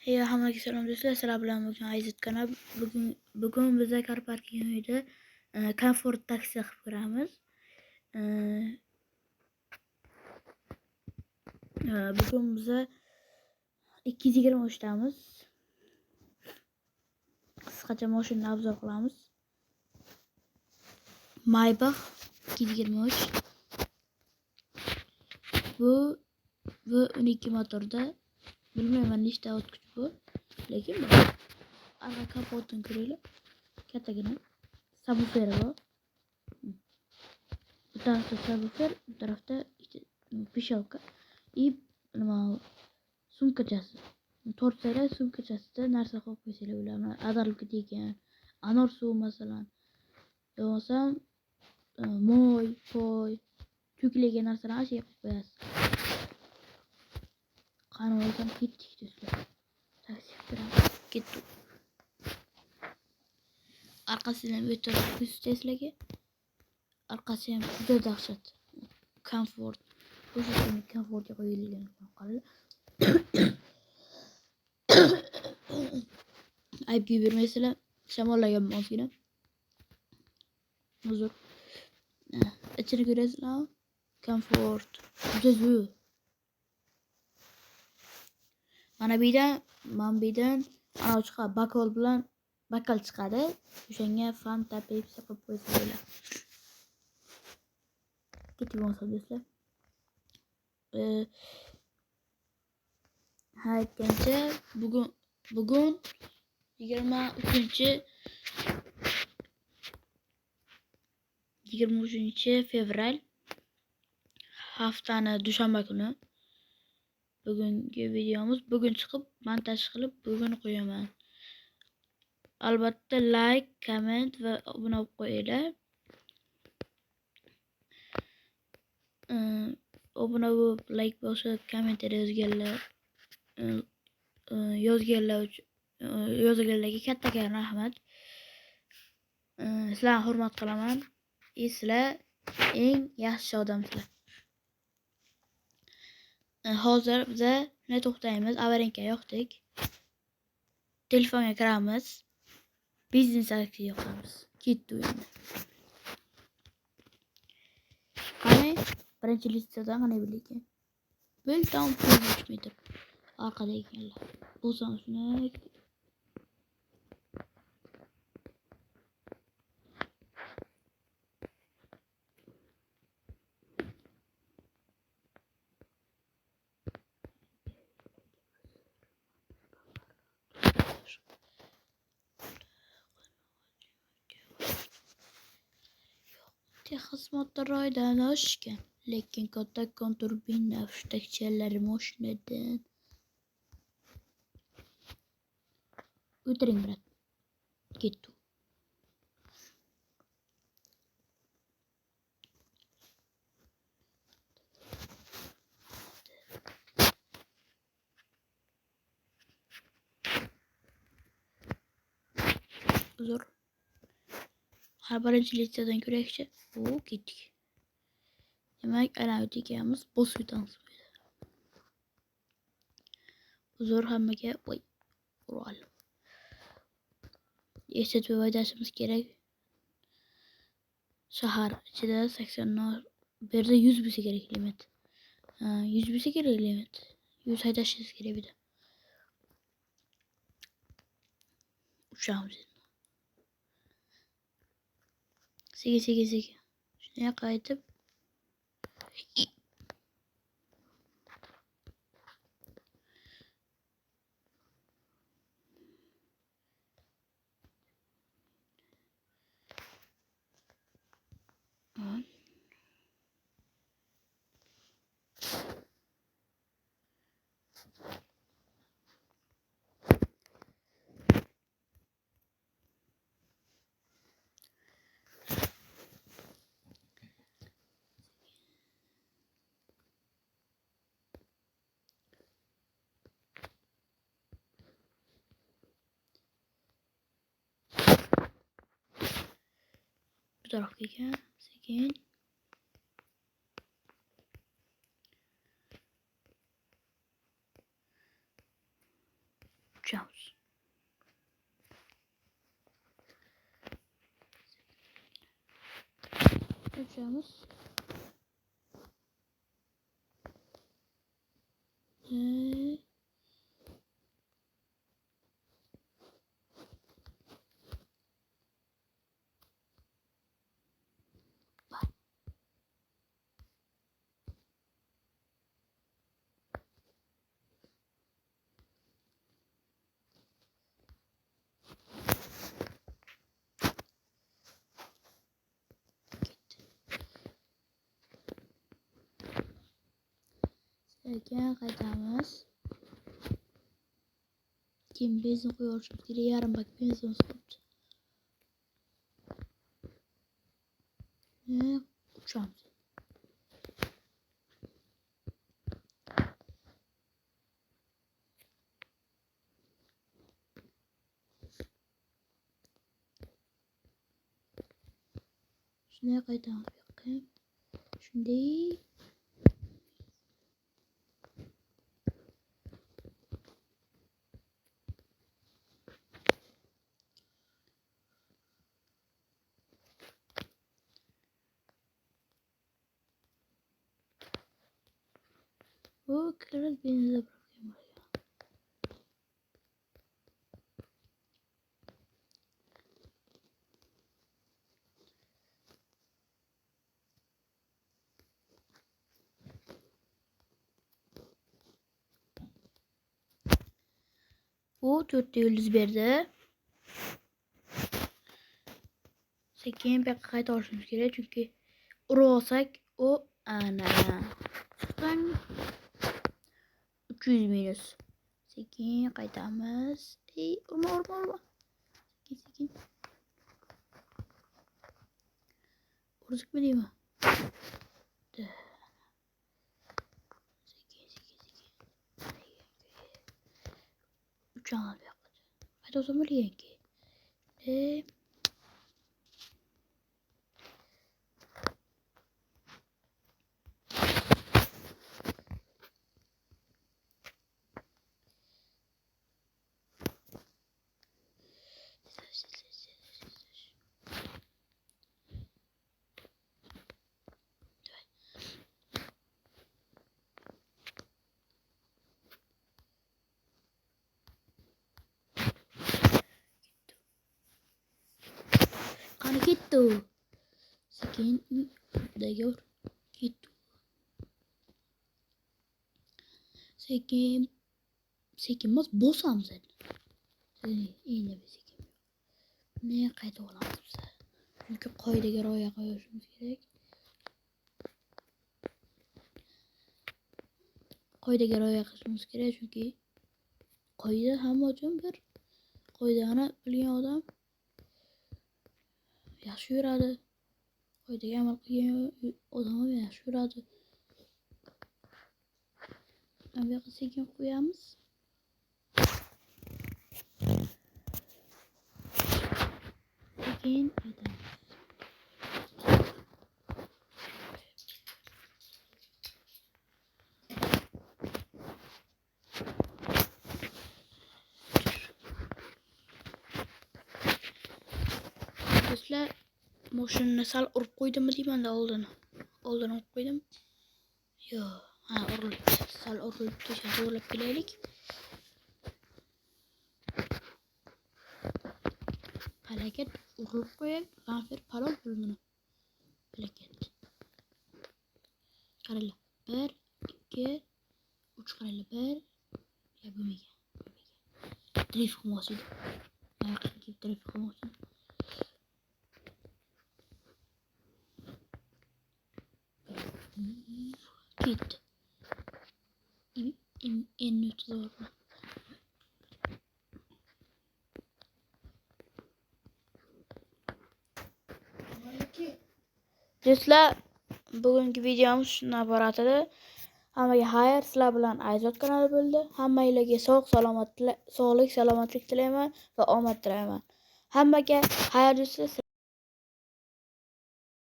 Hey, hammaga salom do'stlar. Sizlar bilan bugun Aziz kanal. Bugun biza car parkingida komfort taksi qilib ko'ramiz. Bugun biza 223 damiz. Qisqacha mashinani obzor qilamiz. Maybach 223. Bu 12 motorda. Bilmayman nechta ot kuch bu. Lekin bu arqa kapotini ko'ringlar. Kattagina subwoofer bor. Bu tarafda subwoofer, bu tarafda pishovka и nima sumkachasi. To'rttala sumkachasida narsa qo'yib qo'ysanglar bo'ladi. Adalga degan anor suv masalan. Yo'qsam moy, poy, to'kilgan narsalarni ash qo'yib qo'yasiz. Qani olsam ketdik do'stlar. Taksi ketdik. Arkasidan o'tib ko'rsataysizlarga. Arkasi ham juda dahshat. Komfort. O'shani komfortga qo'yilgan qoladi. Ayb bermaysizlar. Shamollagan ozgina. Huzur. İçini görüyorsunuz. Komfort. Juda mana birdan ana chiqadi bakol bilan bakal chiqadi. O'shanga Fanta, Pepsi qo'yib qo'ysa bo'ladi. Ketib olsa do'stlar. Aytgancha bugun 23 fevral haftani dushanba kuni. Bugungi videomiz bugun chiqib montaj qilib bugun qo'yaman. Albatta like, comment va obuna bo'lib qo'yinglar. Obuna bo'lib like bosib kommentariy yozganlarga kattakon rahmat. Sizlarni hurmat qilaman. Sizlar eng yaxshi odamsizlar. Hozir biza nima to'xtaymiz? Avarinka yoqdik. Telefonga kiramiz. Biznes aksiya yoqamiz. Ketdi endi. Qani birinchi listadan qani bilaylik. Beltam 3 metr. Orqada ekanlar. Bu Samsung xizmatda roydan oshgan, lekin kattakon turbina hushtakchalari mashinadan. O'tiring brat. Ketdi. Uzr. Har birinchi listadan ko'raylikchi. Ketdik. Demak, ana o'tganmiz bosib o'tamiz. Uzr hammaga voy. Urol. Eslatib o'tishimiz kerak. Shahar ichida 80 bu yerda 100 bo'lsa kerak limit. 100 bo'lsa kerak limit. 100 haydashingiz kerak edi. Uçağımız. Sigi. Şuraya kayıtıp bu tarafga ekan. Sekin. Uçamiz. Sekin qaytamiz. Keyin benzin qo'yib kerak, yarim bak benzin qolibdi. Uchamiz. Shunday qaytamiz bu yoqqa. Shunday. Bu kırmızı benzin bırakayım oraya. Bu 4 yıldız berdi. Sekin bir qayta olishimiz kerak çünkü urib olsak o ana chiqqan 300 minus. Sekin qaytamiz. Urma. Sekin. Urzukmi deymi? Sekin. Uçağın bir yoqqa. Qayta olsam bo'laganki. Qani ketdi. Sekin dayor ketdi. Sekin bosamiz endi. Endi biz sekin. Ne qayta olamiz? Çünkü qoidaga rioya qilishimiz kerak. Qoidaga rioya qilishimiz kerak çünkü qoida hamma uchun bir qoidani bilgan odam yaxshi yuradi. Qoidaga amal qilgan odam ham yaxshi yuradi. Bu yoqqa sekin qo'yamiz. Sekin qaytamiz. Do'stlar, mashinani sal urib qo'ydimmi deyman-da oldin urib qo'ydim. Yo'q, urilibdi. Sal urilibdi. To'g'rilab kelaylik. Halakat urilib qo'ying. G'afir palov bo'lmini. Halakat. Qaranglar. 1 2 3 qaranglar. 1 ya bo'lmagan. Drift qilmoqchi. Drift qilmoqchi. Gitti. En zor. Do'stlar, bugungi videomiz shundan iborat edi. Hammaga xayr, sizlar bilan Aizod kanali bo'ldi. Hammanglarga sog'lik, salomatlik tilayman va omad tilayman. Hammaga xayr do'stlar.